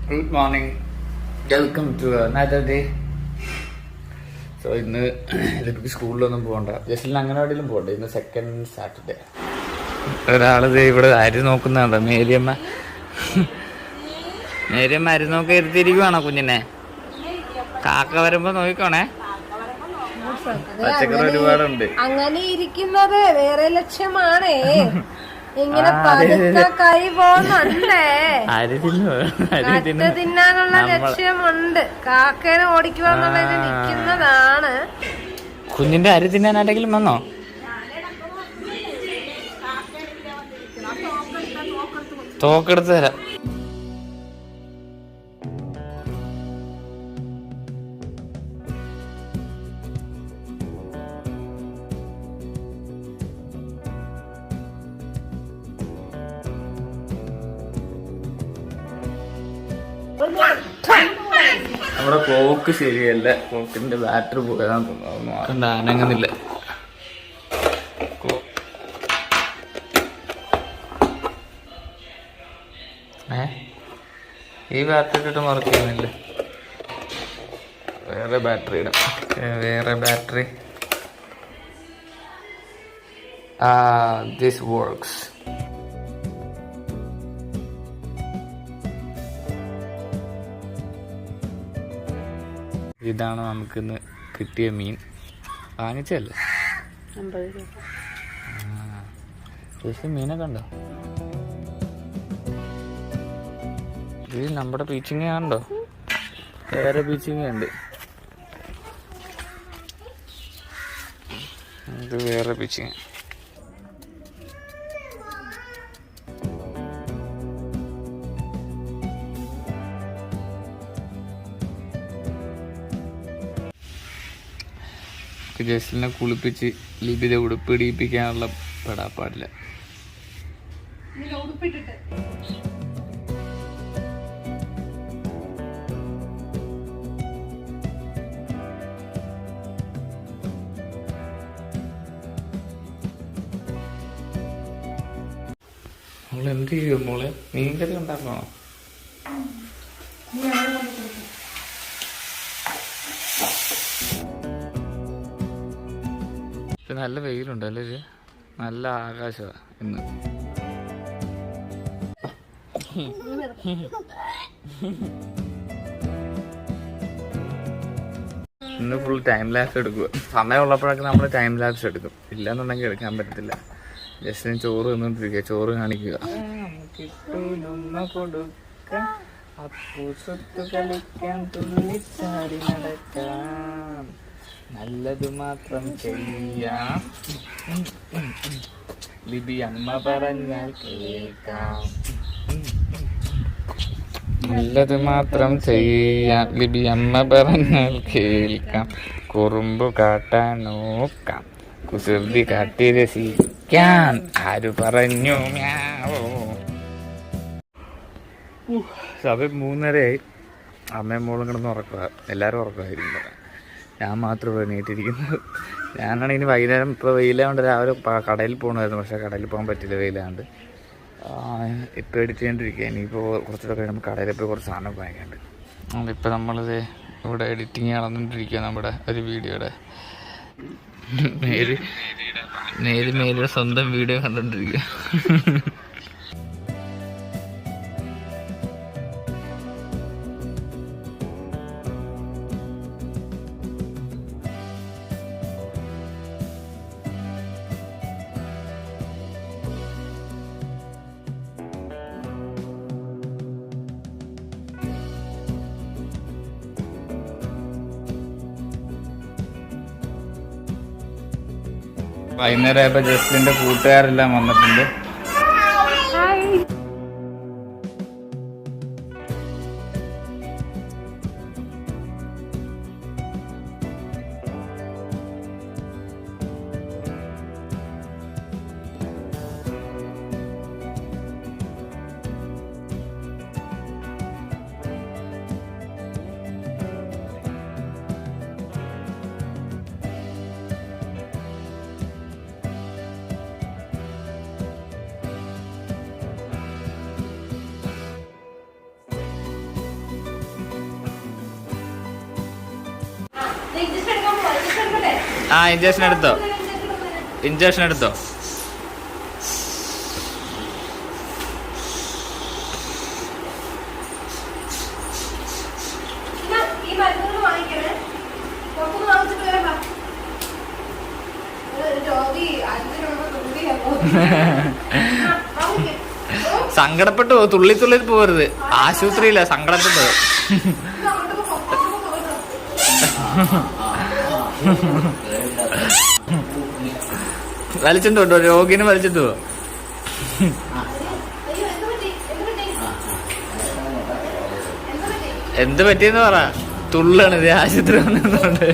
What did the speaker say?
Good morning, welcome to another day. So ഇന്ന് എനിക്ക് സ്കൂളിലൊന്നും പോകണ്ട, ജസ്റ്റിന് അംഗനവാടിയിലും പോകണ്ട. ഇന്ന് സെക്കൻഡ് സാറ്റർഡേ. ഒരാളിത് ഇവിടെ അരി നോക്കുന്നുണ്ടോ? മേരിയമ്മ അരി നോക്കി ഇരുത്തിയിരിക്കുവാണോ കുഞ്ഞിനെ? കാക്ക വരുമ്പോ നോക്കിക്കോണേ, പച്ചക്കറി ഒരുപാടുണ്ട്. അങ്ങനെ ഇരിക്കുന്നത് വേറെ ലക്ഷ്യമാണേ. ഇങ്ങനെ പതുക്കെ കൈ പോകുന്നുണ്ടേ. കത്ത് തിന്നാനുള്ള ലക്ഷ്യമുണ്ട്. കാക്കേനെ ഓടിക്കുവാന്നുള്ളത് നിൽക്കുന്നതാണ്. കുഞ്ഞിന്റെ അരി തിന്നാൻ ആരെങ്കിലും വന്നോ? തോക്കെടുത്ത് തരാം. നമ്മുടെ ക്ലോക്ക് ശരിയല്ല, ക്ലോക്കിന്റെ ബാറ്ററി പോയതാന്ന് തോന്നുന്നു. അനങ്ങുന്നില്ല. ഈ ബാറ്ററി ഇട്ടിട്ട് വർക്ക് ചെയ്യുന്നില്ല. വേറെ ബാറ്ററി ഇടാം. വേറെ ബാറ്ററി. This works. ഇതാണ് നമുക്കിന്ന് കിട്ടിയ മീൻ. വാങ്ങിച്ചല്ലേ? 50 രൂപ. ചേച്ചി മീനൊക്കെ ഉണ്ടോ? ഇത് നമ്മുടെ പീച്ചിങ്ങ ഉണ്ടോ? വേറെ പീച്ചിങ്ങ ഉണ്ട്. ഇത് വേറെ പീച്ചിങ്ങ. ജസ്റ്റിനെ കുളിപ്പിച്ച് ലിബിത ഉടുപ്പിടിപ്പിക്കാനുള്ള പെടാപ്പാടില്ല. മോളെ എന്ത് ചെയ്യും? മോളെ മീൻകറി ഉണ്ടാക്കണോ? നല്ല വെയിലുണ്ടല്ലേ? നല്ല ആകാശമാണ് ഇന്ന്. ഇന്ന് ഫുൾ ടൈം ലാപ്സ് എടുക്കുക. സമയമുള്ളപ്പോഴൊക്കെ നമ്മൾ ടൈം ലാപ്സ് എടുക്കും, ഇല്ലാന്നുണ്ടെങ്കിൽ എടുക്കാൻ പറ്റത്തില്ല. ജസ്റ്റിന് ചോറ് തിന്നോണ്ടിരിക്കുക, ചോറ് കാണിക്കുക. നല്ലത് മാത്രം ചെയ്യാം, ലിബി അമ്മ പറഞ്ഞാൽ കേൾക്കാം. നല്ലത് മാത്രം ചെയ്യാം, ലിബി അമ്മ പറഞ്ഞാൽ കേൾക്കാം. കുറുമ്പ് കാട്ടാൻ നോക്കാം, കുസൃതി കാട്ടി രസിക്കാൻ. ആര് പറഞ്ഞു മ്യാവോ? സമയം 3:30 അമ്മയും മോളും കിടന്ന് ഉറക്കുക. എല്ലാവരും ഉറക്കമായിരിക്കും. ഞാൻ മാത്രമേ എണീറ്റിരിക്കുന്നത്. ഞാനാണ് ഇനി വൈകുന്നേരം. ഇപ്പോൾ വെയിലാണ്ട് രാവിലെ കടയിൽ പോകണമായിരുന്നു, പക്ഷേ കടയിൽ പോകാൻ പറ്റില്ല, വെയിലാണ്ട്. ഇപ്പോൾ എഡിറ്റ് ചെയ്യേണ്ടിരിക്കുക. ഇനിയിപ്പോൾ കുറച്ചുകൂടെ കഴിയുമ്പോൾ കടയിൽ പോയി കുറച്ച് സാധനം വാങ്ങിക്കാണ്ട്. അതിപ്പോൾ നമ്മളിത് ഇവിടെ എഡിറ്റിങ് നടന്നുകൊണ്ടിരിക്കുക നമ്മുടെ ഒരു വീഡിയോയുടെ. മേരിയുടെ സ്വന്തം വീഡിയോ കണ്ടുകൊണ്ടിരിക്കുക. വൈകുന്നേരം ആയപ്പോൾ ജസ്റ്റിന്റെ കൂട്ടുകാരെല്ലാം വന്നിട്ടുണ്ട്. ആ ഇഞ്ചക്ഷൻ എടുത്തോ, ഇഞ്ചക്ഷൻ എടുത്തോ. ഈ മരുന്നുകൾ വാങ്ങിക്കണേ, പുറത്തുനിന്ന് വാങ്ങിച്ചിട്ട് വരാം. രോഗി സങ്കടപ്പെട്ടു, തുള്ളി തുള്ളി പോകരുത്, ആശുപത്രിയില്ല, സങ്കടപ്പെട്ടു. വലിച്ചിട്ട് കേട്ടോ, രോഗിനെ വലിച്ചിട്ട് പോ. എന്ത് പറ്റിയെന്ന് പറ, തുള്ളാണ് ഇത് ആശുപത്രി വന്നതുകൊണ്ട്.